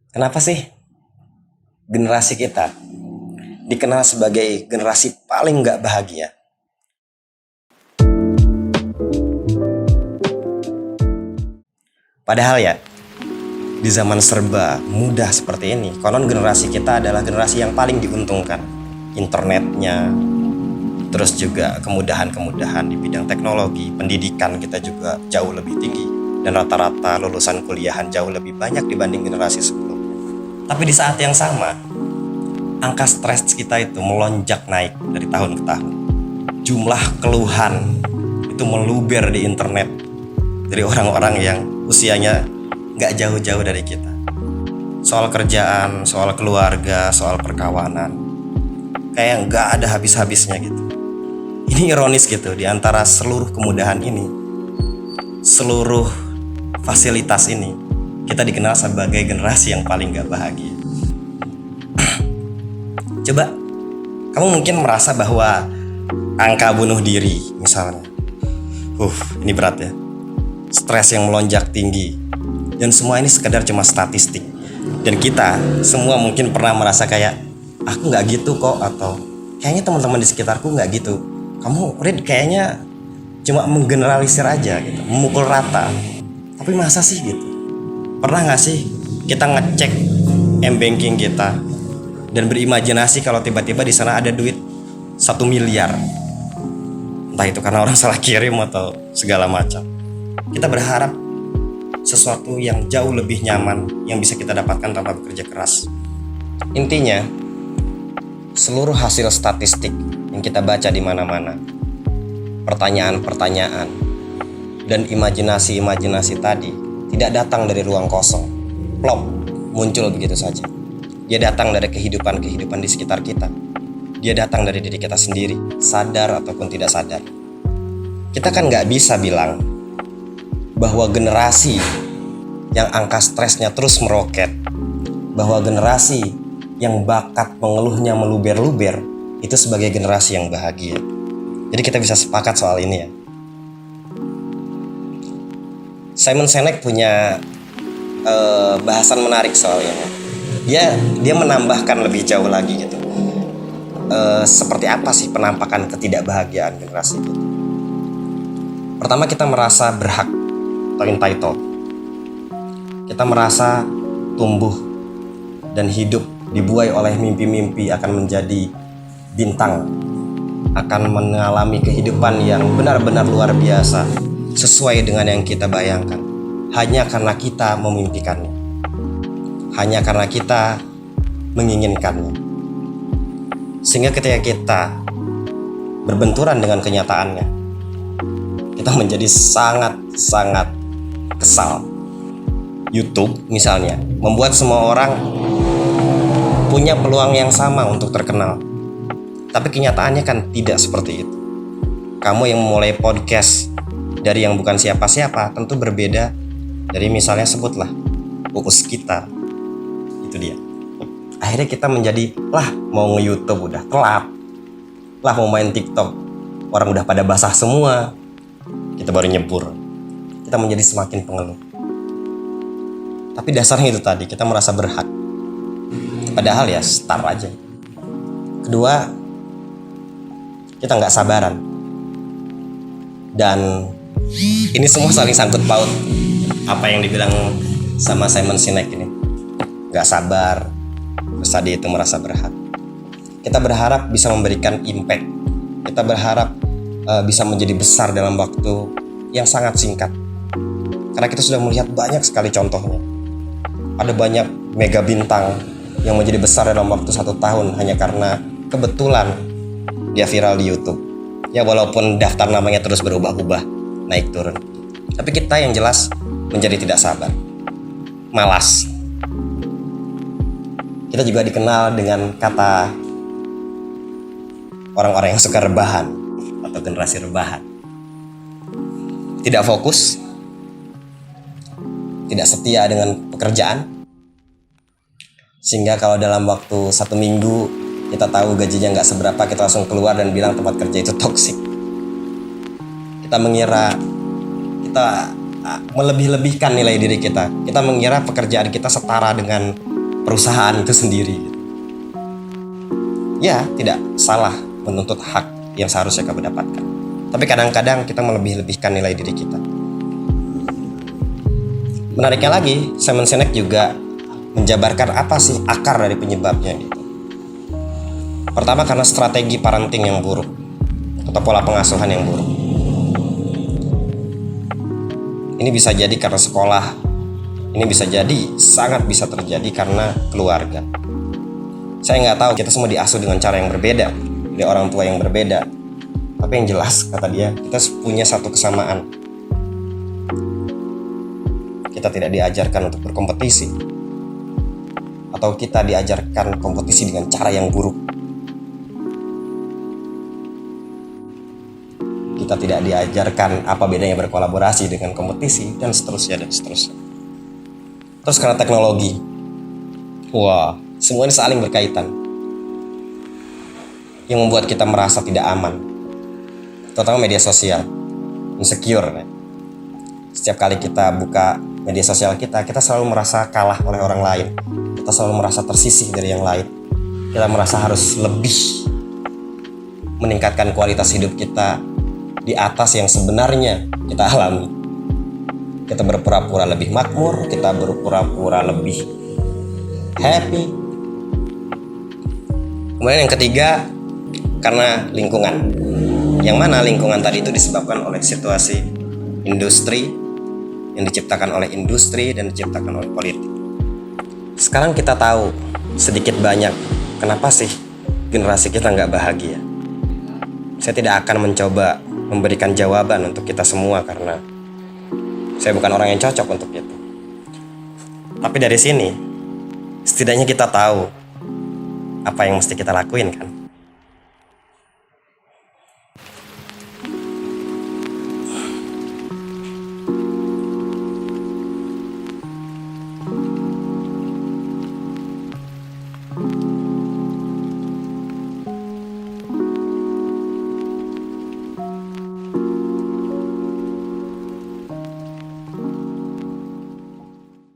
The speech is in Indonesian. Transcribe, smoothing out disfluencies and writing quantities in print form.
Kenapa sih generasi kita dikenal sebagai generasi paling nggak bahagia? Padahal ya, di zaman serba mudah seperti ini, konon generasi kita adalah generasi yang paling diuntungkan. Internetnya, terus juga kemudahan-kemudahan di bidang teknologi, pendidikan kita juga jauh lebih tinggi. Dan rata-rata lulusan kuliahan jauh lebih banyak dibanding generasi sebelumnya. Tapi di saat yang sama, angka stres kita itu melonjak naik dari tahun ke tahun. Jumlah keluhan itu meluber di internet dari orang-orang yang usianya nggak jauh-jauh dari kita. Soal kerjaan, soal keluarga, soal perkawanan, kayak nggak ada habis-habisnya gitu. Ini ironis gitu, di antara seluruh kemudahan ini, seluruh fasilitas ini, kita dikenal sebagai generasi yang paling nggak bahagia. Coba, kamu mungkin merasa bahwa angka bunuh diri misalnya, ini berat ya. Stres yang melonjak tinggi, dan semua ini sekedar cuma statistik. Dan kita semua mungkin pernah merasa kayak, aku nggak gitu kok, atau kayaknya teman-teman di sekitarku nggak gitu. Kamu, Rid, kayaknya cuma menggeneralisir aja gitu, memukul rata. Tapi masa sih gitu? Pernah nggak sih kita ngecek m-banking kita dan berimajinasi kalau tiba-tiba di sana ada duit 1 miliar? Entah itu karena orang salah kirim atau segala macam. Kita berharap sesuatu yang jauh lebih nyaman yang bisa kita dapatkan tanpa bekerja keras. Intinya, seluruh hasil statistik yang kita baca di mana-mana, pertanyaan-pertanyaan dan imajinasi-imajinasi tadi tidak datang dari ruang kosong, plop, muncul begitu saja. Dia datang dari kehidupan-kehidupan di sekitar kita. Dia datang dari diri kita sendiri, sadar ataupun tidak sadar. Kita kan nggak bisa bilang bahwa generasi yang angka stresnya terus meroket, bahwa generasi yang bakat mengeluhnya meluber-luber itu sebagai generasi yang bahagia. Jadi kita bisa sepakat soal ini ya. Simon Sinek punya bahasan menarik soal ini. Dia menambahkan lebih jauh lagi gitu. Seperti apa sih penampakan ketidakbahagiaan generasi itu? Pertama, kita merasa berhak atau entitled. Kita merasa tumbuh dan hidup dibuai oleh mimpi-mimpi akan menjadi bintang, akan mengalami kehidupan yang benar-benar luar biasa sesuai dengan yang kita bayangkan, hanya karena kita memimpikannya, hanya karena kita menginginkannya. Sehingga ketika kita berbenturan dengan kenyataannya, kita menjadi sangat-sangat kesal. YouTube misalnya membuat semua orang punya peluang yang sama untuk terkenal. Tapi kenyataannya kan tidak seperti itu. Kamu yang memulai podcast dari yang bukan siapa-siapa tentu berbeda dari misalnya sebutlah Uus kita. Itu dia. Akhirnya kita menjadi mau nge-YouTube udah telat. Mau main TikTok orang udah pada basah semua. Kita baru nyebur. Kita menjadi semakin pengeluh. Tapi dasarnya itu tadi, kita merasa berhak. Padahal ya start aja. Kedua, kita nggak sabaran. Dan ini semua saling sangkut paut. Apa yang dibilang sama Simon Sinek ini. Nggak sabar, terus tadi itu merasa berhak. Kita berharap bisa memberikan impact. Kita berharap bisa menjadi besar dalam waktu yang sangat singkat. Karena kita sudah melihat banyak sekali contohnya. Ada banyak mega bintang yang menjadi besar dalam waktu 1 tahun hanya karena kebetulan dia viral di YouTube. Ya walaupun daftar namanya terus berubah-ubah, naik turun. Tapi kita yang jelas menjadi tidak sabar, malas. Kita juga dikenal dengan kata orang-orang yang suka rebahan atau generasi rebahan. Tidak fokus, tidak setia dengan pekerjaan, sehingga kalau dalam waktu 1 minggu kita tahu gajinya nggak seberapa, kita langsung keluar dan bilang tempat kerja itu toksik. Kita mengira kita melebih-lebihkan nilai diri kita. Kita mengira pekerjaan kita setara dengan perusahaan itu sendiri gitu. Ya, tidak salah menuntut hak yang seharusnya kamu dapatkan. Tapi kadang-kadang kita melebih-lebihkan nilai diri kita. Menariknya lagi, Simon Sinek juga menjabarkan apa sih akar dari penyebabnya gitu. Pertama, karena strategi parenting yang buruk atau pola pengasuhan yang buruk. Ini bisa jadi karena sekolah. Ini bisa jadi, sangat bisa terjadi karena keluarga. Saya nggak tahu, kita semua diasuh dengan cara yang berbeda, dari orang tua yang berbeda. Tapi yang jelas, kata dia, kita punya satu kesamaan. Kita tidak diajarkan untuk berkompetisi, atau kita diajarkan kompetisi dengan cara yang buruk. Kita tidak diajarkan apa bedanya berkolaborasi dengan kompetisi, dan seterusnya dan seterusnya. Terus karena teknologi, wah, semuanya saling berkaitan, yang membuat kita merasa tidak aman, terutama media sosial, insecure. Setiap kali kita buka media sosial kita selalu merasa kalah oleh orang lain. Kita selalu merasa tersisih dari yang lain. Kita merasa harus lebih meningkatkan kualitas hidup kita di atas yang sebenarnya kita alami. Kita berpura-pura lebih makmur, kita berpura-pura lebih happy. Kemudian yang ketiga, karena lingkungan. Yang mana lingkungan tadi itu disebabkan oleh situasi industri, yang diciptakan oleh industri dan diciptakan oleh politik. Sekarang kita tahu sedikit banyak kenapa sih generasi kita nggak bahagia. Saya tidak akan mencoba memberikan jawaban untuk kita semua karena saya bukan orang yang cocok untuk itu. Tapi dari sini, setidaknya kita tahu apa yang mesti kita lakuin kan.